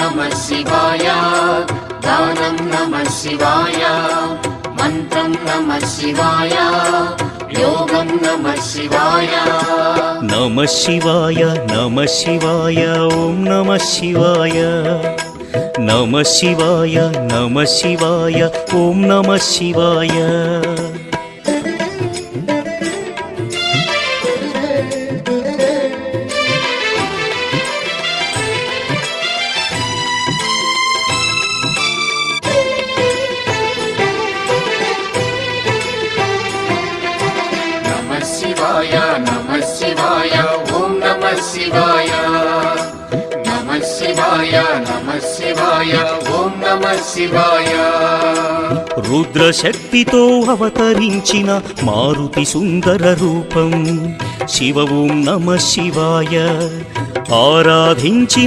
नमः शिवाय दानं नमः शिवाय मन्त्रं नमः शिवाय योगं नमः शिवाय नमः शिवाय नमः शिवाय ॐ नमः शिवाय नमः शिवाय नमः शिवाय ॐ नमः शिवाय नमः शिवाय ॐ नमः शिवाय नमः शिवाय ॐ नमः शिवाय रुद्रशक्तितो अवतरिंचिन मारुति सुंदर रूपं शिव ॐ नमः शिवाय आराधिंचिन